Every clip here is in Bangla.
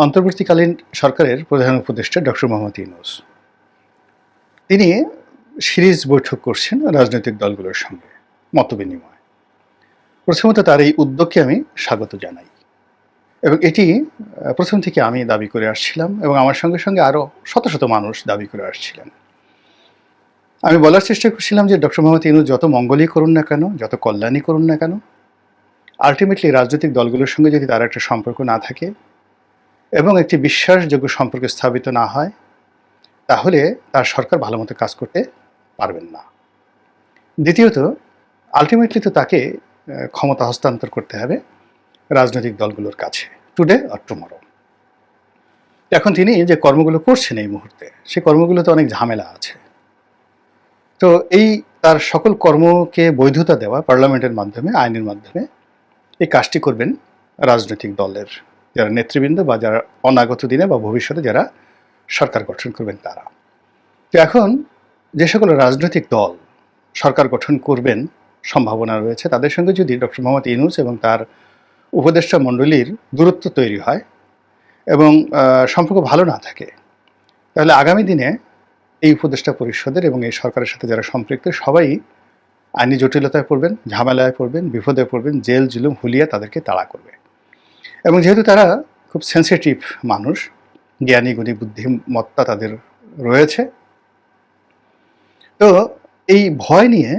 অন্তর্বর্তীকালীন সরকারের প্রধান উপদেষ্টা ডক্টর মোহাম্মদ ইউনূস তিনি সিরিজ বৈঠক করছেন রাজনৈতিক দলগুলোর সঙ্গে মতবিনিময়। প্রথমত তার এই উদ্যোগকে আমি স্বাগত জানাই এবং এটি প্রথম থেকে আমি দাবি করে আসছিলাম এবং আমার সঙ্গে সঙ্গে আরও শত শত মানুষ দাবি করে আসছিলেন। আমি বলার চেষ্টা করছিলাম যে ডক্টর মোহাম্মদ ইউনূস যত মঙ্গলই করুন না কেন, যত কল্যাণই করুন না কেন, আলটিমেটলি রাজনৈতিক দলগুলোর সঙ্গে যদি তার একটা সম্পর্ক না থাকে এবং একটি বিশ্বাসযোগ্য সম্পর্ক স্থাপিত না হয়, তাহলে তার সরকার ভালো মতো কাজ করতে পারবেন না। দ্বিতীয়ত, আলটিমেটলি তো তাকে ক্ষমতা হস্তান্তর করতে হবে রাজনৈতিক দলগুলোর কাছে, টুডে অর টুমরো। এখন তিনি যে কর্মগুলো করছেন এই মুহূর্তে, সেই কর্মগুলোতে অনেক ঝামেলা আছে। তো এই তার সকল কর্মকে বৈধতা দেওয়া পার্লামেন্টের মাধ্যমে, আইনের মাধ্যমে এই কাজটি করবেন রাজনৈতিক দলের যারা নেতৃবৃন্দ বা যারা অনাগত দিনে বা ভবিষ্যতে যারা সরকার গঠন করবেন তারা। তো এখন যে সকল রাজনৈতিক দল সরকার গঠন করবেন সম্ভাবনা রয়েছে, তাদের সঙ্গে যদি ডক্টর মোহাম্মদ ইউনূস এবং তার উপদেষ্টা মণ্ডলীর দূরত্ব তৈরি হয় এবং সম্পর্ক ভালো না থাকে, তাহলে আগামী দিনে এই উপদেষ্টা পরিষদের এবং এই সরকারের সাথে যারা সম্পৃক্ত সবাই আইনি জটিলতায় পড়বেন, ঝামেলায় পড়বেন, বিপদে পড়বেন, জেল জুলুম হুলিয়া তাদেরকে তাড়া করবে। এবং যেহেতু তারা খুব সেন্সিটিভ মানুষ, জ্ঞানী গুণী বুদ্ধিমত্তা তাদের রয়েছে, তো এই ভয় নিয়ে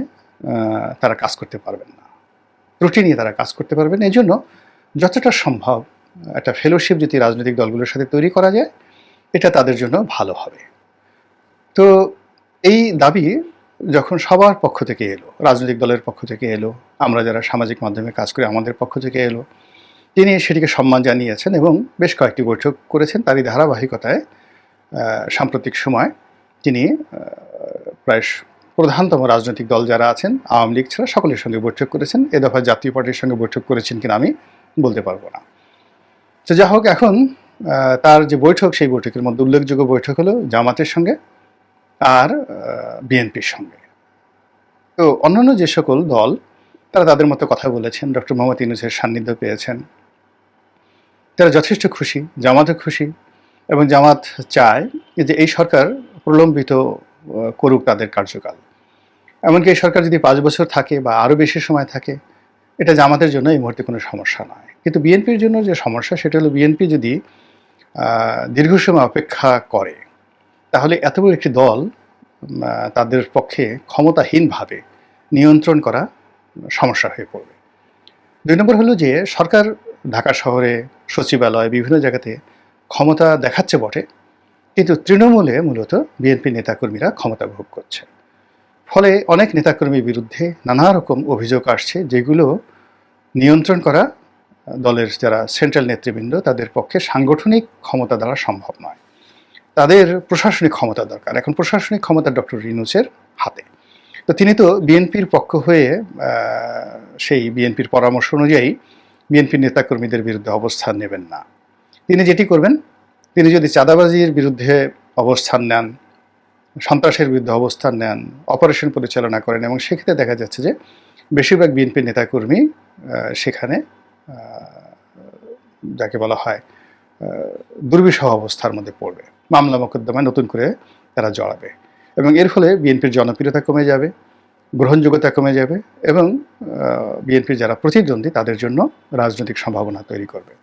তারা কাজ করতে পারবেন না, ত্রুটি নিয়ে তারা কাজ করতে পারবেন। এই জন্য যতটা সম্ভব একটা ফেলোশিপ যদি রাজনৈতিক দলগুলোর সাথে তৈরি করা যায়, এটা তাদের জন্য ভালো হবে। তো এই দাবি যখন সবার পক্ষ থেকে এলো, রাজনৈতিক দলের পক্ষ থেকে এলো, আমরা যারা সামাজিক মাধ্যমে কাজ করি আমাদের পক্ষ থেকে এলো, তিনি সেটিকে সম্মান জানিয়েছেন এবং বেশ কয়েকটি বৈঠক করেছেন। তারই ধারাবাহিকতায় সাম্প্রতিক সময় তিনি প্রায় প্রধানতম রাজনৈতিক দল যারা আছেন, আওয়ামী লীগ ছাড়া সকলের সঙ্গে বৈঠক করেছেন। এ দফা জাতীয় পার্টির সঙ্গে বৈঠক করেছেন কিনা আমি বলতে পারবো না। তো যা হোক, এখন তার যে বৈঠক, সেই বৈঠকের মধ্যে উল্লেখযোগ্য বৈঠক হলো জামাতের সঙ্গে আর বিএনপির সঙ্গে। তো অন্যান্য যে সকল দল তারা তাদের মতো কথা বলেছেন, ডক্টর মোহাম্মদ ইউনূসের সান্নিধ্য পেয়েছেন, তারা যথেষ্ট খুশি, জামাতও খুশি এবং জামাত চায় যে এই সরকার প্রলম্বিত করুক তাদের কার্যকাল। এমনকি এই সরকার যদি 5 বছর থাকে বা আরও বেশি সময় থাকে, এটা জামাতের জন্য এই মুহূর্তে কোনো সমস্যা নয়। কিন্তু বিএনপির জন্য যে সমস্যা, সেটা হলো বিএনপি যদি দীর্ঘ সময় অপেক্ষা করে, তাহলে এত বড় একটি দল তাদের পক্ষে ক্ষমতাহীনভাবে নিয়ন্ত্রণ করা সমস্যা হয়ে পড়বে। 2 নম্বর হলো যে সরকার ঢাকা শহরে সচিবালয় বিভিন্ন জায়গাতে ক্ষমতা দেখাচ্ছে বটে, কিন্তু তৃণমূলে মূলত বিএনপি নেতাকর্মীরা ক্ষমতা ভোগ করছে। ফলে অনেক নেতাকর্মীর বিরুদ্ধে নানা রকম অভিযোগ আসছে, যেগুলো নিয়ন্ত্রণ করা দলের যারা সেন্ট্রাল নেতৃবৃন্দ তাদের পক্ষে সাংগঠনিক ক্ষমতা দ্বারা সম্ভব নয়। তাদের প্রশাসনিক ক্ষমতা দরকার। এখন প্রশাসনিক ক্ষমতা ডক্টর ইউনূসের হাতে। তো তিনি তো বিএনপির পক্ষ হয়ে সেই বিএনপির পরামর্শ অনুযায়ী বিএনপির নেতাকর্মীদের বিরুদ্ধে অবস্থান নেবেন না। তিনি যেটি করবেন, তিনি যদি চাঁদাবাজির বিরুদ্ধে অবস্থান নেন, সন্ত্রাসের বিরুদ্ধে অবস্থান নেন, অপারেশন পরিচালনা করেন, এবং সেক্ষেত্রে দেখা যাচ্ছে যে বেশিরভাগ বিএনপির নেতাকর্মী সেখানে যাকে বলা হয় দুর্বিষহ অবস্থার মধ্যে পড়বে, মামলা মোকদ্দমায় নতুন করে তারা জড়াবে এবং এর ফলে বিএনপির জনপ্রিয়তা কমে যাবে, গ্রহণযোগ্যতা কমে যাবে এবং বিএনপির যারা প্রতিদ্বন্দ্বী তাদের জন্য রাজনৈতিক সম্ভাবনা তৈরি করবে।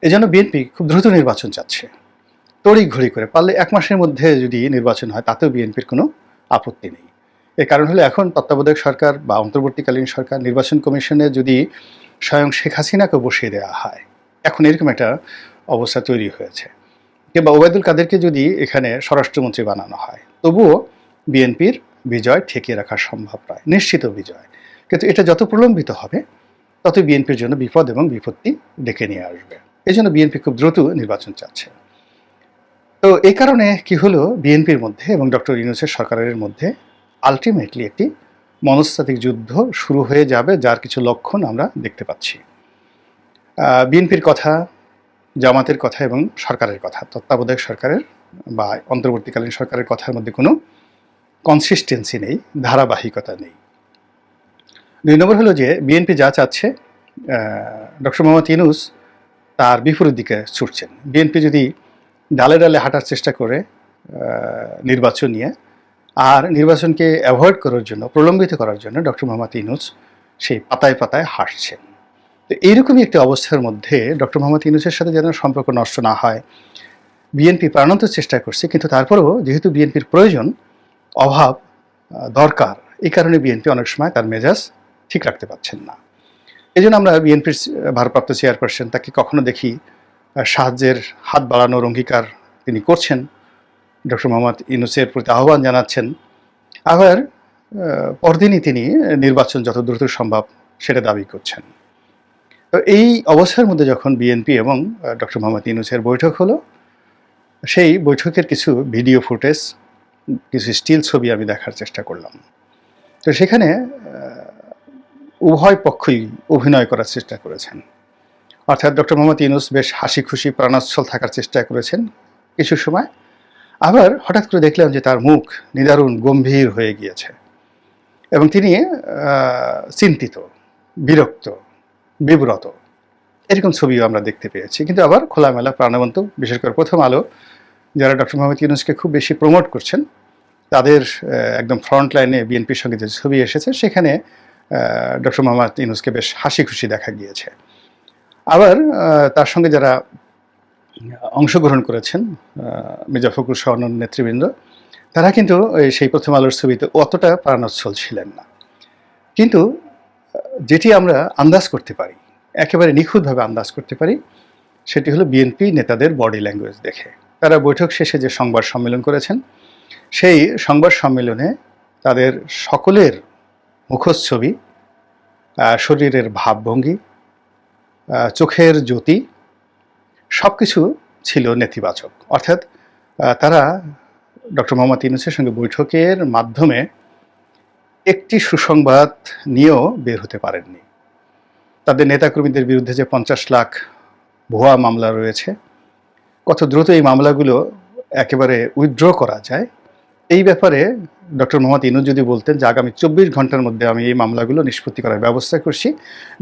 এজন্য বিএনপি খুব দ্রুত নির্বাচন চাচ্ছে, তড়িঘড়ি করে, পারলে 1 মাসের মধ্যে যদি নির্বাচন হয় তাতেও বিএনপির কোনো আপত্তি নেই। এর কারণ হলো এখন তত্ত্বাবধায়ক সরকার বা অন্তর্বর্তীকালীন সরকার নির্বাচন কমিশনে যদি স্বয়ং শেখ হাসিনাকে বসিয়ে দেওয়া হয়, এখন এরকম একটা অবস্থা তৈরি হয়েছে, কিংবা ওবায়দুল কাদেরকে যদি এখানে স্বরাষ্ট্রমন্ত্রী বানানো হয়, তবুও বিএনপির বিজয় ঠেকিয়ে রাখা সম্ভব নয়, নিশ্চিত বিজয়। কিন্তু এটা যত প্রলম্বিত হবে তত বিএনপির জন্য বিপদ এবং বিপত্তি ডেকে নিয়ে আসবে। এই জন্য বিএনপি খুব দ্রুত নির্বাচন চাচ্ছে। তো এই কারণে কি হলো, বিএনপির মধ্যে এবং ডক্টর ইউনূসের সরকারের মধ্যে আলটিমেটলি একটি মনস্তাত্ত্বিক যুদ্ধ শুরু হয়ে যাবে, যার কিছু লক্ষণ আমরা দেখতে পাচ্ছি। বিএনপির কথা, জামাতের কথা এবং সরকারের কথা, তত্ত্বাবধায়ক সরকারের বা অন্তর্বর্তীকালীন সরকারের কথার মধ্যে কোনো কনসিস্টেন্সি নেই, ধারাবাহিকতা নেই। 2 নম্বর হলো যে বিএনপি যা চাচ্ছে, ডক্টর মোহাম্মদ ইউনূস তার বিপরীত দিকে ছুটছেন। বিএনপি যদি ডালে ডালে হাঁটার চেষ্টা করে নির্বাচন নিয়ে, আর নির্বাচনকে অ্যাভয়েড করার জন্য, প্রলম্বিত করার জন্য ডক্টর মোহাম্মদ ইউনূস সেই পাতায় পাতায় হাঁটছেন। তো এইরকমই একটি অবস্থার মধ্যে ডক্টর মোহাম্মদ ইউনূসের সাথে যেন সম্পর্ক নষ্ট না হয়, বিএনপি প্রাণান্ত চেষ্টা করছে, কিন্তু তারপরেও যেহেতু বিএনপির প্রয়োজন, অভাব, দরকার, এই কারণে বিএনপি অনেক সময় তার মেজাজ ঠিক রাখতে পারছেন না। এই জন্য আমরা বিএনপির ভারপ্রাপ্ত চেয়ারপারসন তাকে কখনো দেখি সাহায্যের হাত বাড়ানোর অঙ্গীকার তিনি করছেন, ডক্টর মোহাম্মদ ইউনূসের প্রতি আহ্বান জানাচ্ছেন, আবার পরদিনই তিনি নির্বাচন যত দ্রুত সম্ভব সেটা দাবি করছেন। তো এই অবস্থার মধ্যে যখন বিএনপি এবং ডক্টর মোহাম্মদ ইউনূসের বৈঠক হলো, সেই বৈঠকের কিছু ভিডিও ফুটেজ, কিছু স্টিল ছবি আমি দেখার চেষ্টা করলাম। তো সেখানে উভয় পক্ষই অভিনয় করার চেষ্টা করেছেন। অর্থাৎ ডক্টর মোহাম্মদ ইউনূস বেশ হাসি খুশি প্রাণোচ্ছল থাকার চেষ্টা করেছেন কিছু সময়, আবার হঠাৎ করে দেখলাম যে তার মুখ নিদারুণ গম্ভীর হয়ে গিয়েছে এবং তিনি চিন্তিত, বিরক্ত, বিব্রত, এরকম ছবিও আমরা দেখতে পেয়েছি। কিন্তু আবার খোলামেলা, প্রাণবন্ত, বিশেষ করে প্রথম আলো যারা ডক্টর মোহাম্মদ ইউনূসকে খুব বেশি প্রমোট করছেন, তাদের একদম ফ্রন্ট লাইনে বিএনপির সঙ্গে যে ছবি এসেছে, সেখানে ডক্টর মোহাম্মদ ইউনূসকে বেশ হাসি খুশি দেখা গিয়েছে। আবার তার সঙ্গে যারা অংশগ্রহণ করেছেন, মির্জা ফখরুল সহ অন্যান্য নেতৃবৃন্দ, তারা কিন্তু সেই প্রথম আলোর ছবিতে অতটা প্রাণোচ্ছল ছিলেন না। কিন্তু যেটি আমরা আন্দাজ করতে পারি, একেবারে নিখুঁতভাবে আন্দাজ করতে পারি, সেটি হলো বিএনপি নেতাদের বডি ল্যাঙ্গুয়েজ দেখে। তারা বৈঠক শেষে যে সংবাদ সম্মেলন করেছেন, সেই সংবাদ সম্মেলনে তাদের সকলের মুখচ্ছবি, শরীরের ভাবভঙ্গি, চোখের জ্যোতি, সব কিছু ছিল নেতিবাচক। অর্থাৎ তারা ডক্টর মোহাম্মদ ইউনূসের সঙ্গে বৈঠকের মাধ্যমে একটি সুসংবাদ নিয়েও বের হতে পারেননি। তাদের নেতাকর্মীদের বিরুদ্ধে যে 50 লাখ ভুয়া মামলা রয়েছে, কত দ্রুত এই মামলাগুলো একেবারে উইথড্র করা যায়, এই ব্যাপারে ডক্টর মোহাম্মদ ইউনূস যদি বলতেন যে আগামী 24 ঘন্টার মধ্যে আমি এই মামলাগুলো নিষ্পত্তি করার ব্যবস্থা করছি,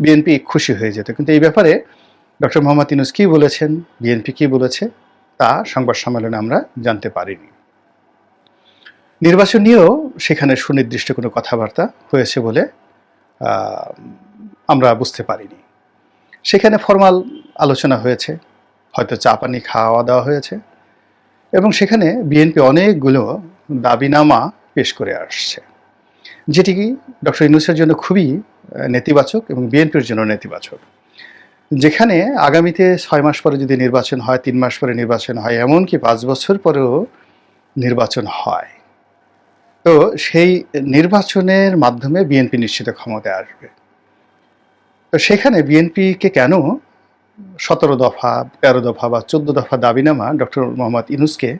বিএনপি খুশি হয়ে যেত। কিন্তু এই ব্যাপারে ডক্টর মোহাম্মদ ইউনূস কী বলেছেন, বিএনপি কী বলেছে, তা সংবাদ সম্মেলনে আমরা জানতে পারিনি। নির্বাচন নিয়েও সেখানে সুনির্দিষ্ট কোনো কথাবার্তা হয়েছে বলে আমরা বুঝতে পারিনি। সেখানে ফরমাল আলোচনা হয়েছে, হয়তো চা পানি খাওয়া দাওয়া হয়েছে, এবং সেখানে বিএনপি অনেকগুলো দাবিনামা পেশ করে আসছে, যেটি ডক্টর ইউনূসের জন্য খুবই নেতিবাচক এবং বিএনপির জন্য নেতিবাচক। যেখানে আগামীতে 6 মাস পরে যদি নির্বাচন হয়, 3 মাস পরে নির্বাচন হয়, এমনকি 5 বছর পরেও নির্বাচন হয়, তো সেই নির্বাচনের মাধ্যমে বিএনপি নিশ্চিত ক্ষমতায় আসবে। তো সেখানে বিএনপিকে কেন 17 দফা, 13 দফা বা 14 দফা দাবিনামা ডক্টর মোহাম্মদ ইউনূসকে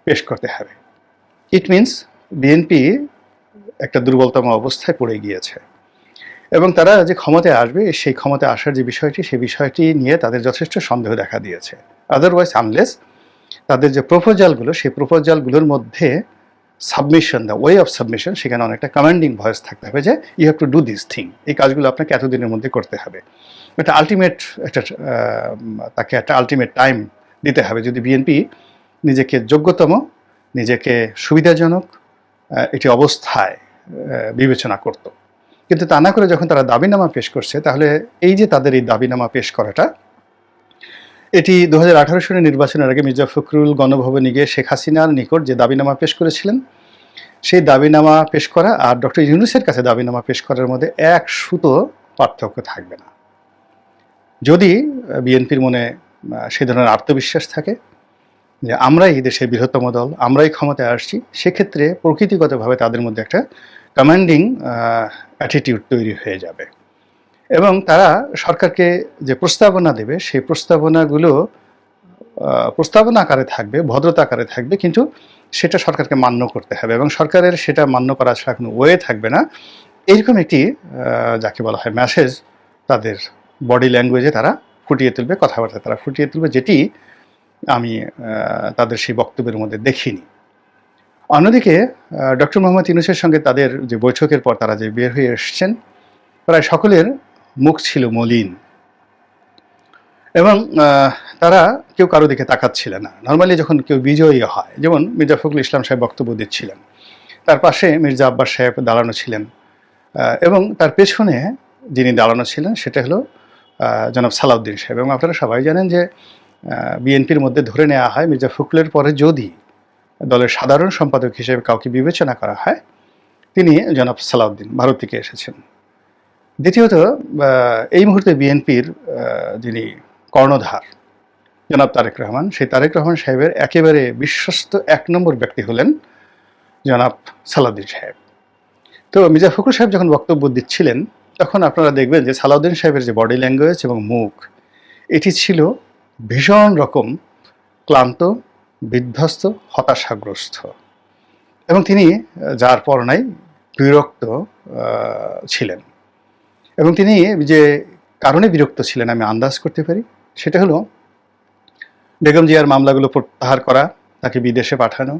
পেশ করতে হবে? ইট মিনস বিএনপি একটা দুর্বলতম অবস্থায় পড়ে গিয়েছে এবং তারা যে ক্ষমতায় আসবে, সেই ক্ষমতায় আসার যে বিষয়টি, সেই বিষয়টি নিয়ে তাদের যথেষ্ট সন্দেহ দেখা দিয়েছে। আদারওয়াইজ আনলেস তাদের যে প্রপোজালগুলো, সেই প্রপোজালগুলোর মধ্যে submission, the way of submission, সেখানে অনেকটা কমান্ডিং ভয়েস থাকতে হবে যে you have to do this thing, এই কাজগুলো আপনাকে এতদিনের মধ্যে করতে হবে। একটা আলটিমেট তাকে একটা আলটিমেট টাইম দিতে হবে যদি বিএনপি নিজেকে যোগ্যতম, নিজেকে সুবিধাজনক একটি অবস্থায় বিবেচনা করত। কিন্তু তা না করে যখন তারা দাবিনামা পেশ করছে, তাহলে এই যে তাদের এই দাবিনামা পেশ করাটা, এটি 2018 সালের নির্বাচনের আগে মির্জা ফখরুল গণভবনে গিয়ে শেখ হাসিনার নিকট যে দাবিনামা পেশ করেছিলেন, সেই দাবিনামা পেশ করা আর ডক্টর ইউনূসের কাছে দাবিনামা পেশ করার মধ্যে এক সুতো পার্থক্য থাকবে না। যদি বিএনপির মনে সেই ধরনের আত্মবিশ্বাস থাকে যে আমরাই এই দেশের বৃহত্তম দল, আমরাই ক্ষমতায় আসছি, সেক্ষেত্রে প্রকৃতিগতভাবে তাদের মধ্যে একটা কমান্ডিং অ্যাটিটিউড তৈরি হয়ে যাবে এবং তারা সরকারকে যে প্রস্তাবনা দেবে, সেই প্রস্তাবনাগুলো প্রস্তাবনা আকারে থাকবে, ভদ্রতা আকারে থাকবে, কিন্তু সেটা সরকারকে মান্য করতে হবে এবং সরকারের সেটা মান্য করা ছাড়া কোনো ওয়ে থাকবে না। এইরকম একটি যাকে বলা হয় মেসেজ তাদের বডি ল্যাঙ্গুয়েজে তারা ফুটিয়ে তুলবে, কথাবার্তা তারা ফুটিয়ে তুলবে, যেটি আমি তাদের সেই বক্তব্যের মধ্যে দেখিনি। অন্যদিকে ডক্টর মোহাম্মদ ইউনূসের সঙ্গে তাদের যে বৈঠকের পর তারা যে বের হয়ে এসছেন, প্রায় সকলের মুখ ছিল মলিন এবং তারা কেউ কারো দিকে তাকাচ্ছিলেন না। নর্মালি যখন কেউ বিজয়ী হয়, যেমন মির্জা ফখরুল ইসলাম সাহেব বক্তব্য দিচ্ছিলেন, তার পাশে মির্জা আব্বাস সাহেব দাঁড়ানো ছিলেন, এবং তার পেছনে যিনি দাঁড়ানো ছিলেন সেটা হলো জনাব সালাউদ্দিন সাহেব। এবং আপনারা সবাই জানেন যে বিএনপির মধ্যে ধরে নেওয়া হয় মির্জা ফখরুলের পরে যদি দলের সাধারণ সম্পাদক হিসেবে কাউকে বিবেচনা করা হয়, তিনি জনাব সালাউদ্দিন ভারত থেকে এসেছেন। দ্বিতীয়ত, এই মুহূর্তে বিএনপির যিনি কর্ণধার জনাব তারেক রহমান, সেই তারেক রহমান সাহেবের একেবারে বিশ্বস্ত 1 নম্বর ব্যক্তি হলেন জনাব সালাউদ্দিন সাহেব। তো মির্জা ফখরুল সাহেব যখন বক্তব্য দিচ্ছিলেন, তখন আপনারা দেখবেন যে সালাউদ্দিন সাহেবের যে বডি ল্যাঙ্গুয়েজ এবং মুখ, এটি ছিল ভীষণ রকম ক্লান্ত, বিধ্বস্ত, হতাশাগ্রস্ত, এবং তিনি যার পর নাই বিরক্ত ছিলেন। এবং তিনি যে কারণে বিরক্ত ছিলেন আমি আন্দাজ করতে পারি, সেটা হলো বেগম জিয়ার মামলাগুলো প্রত্যাহার করা, তাকে বিদেশে পাঠানো,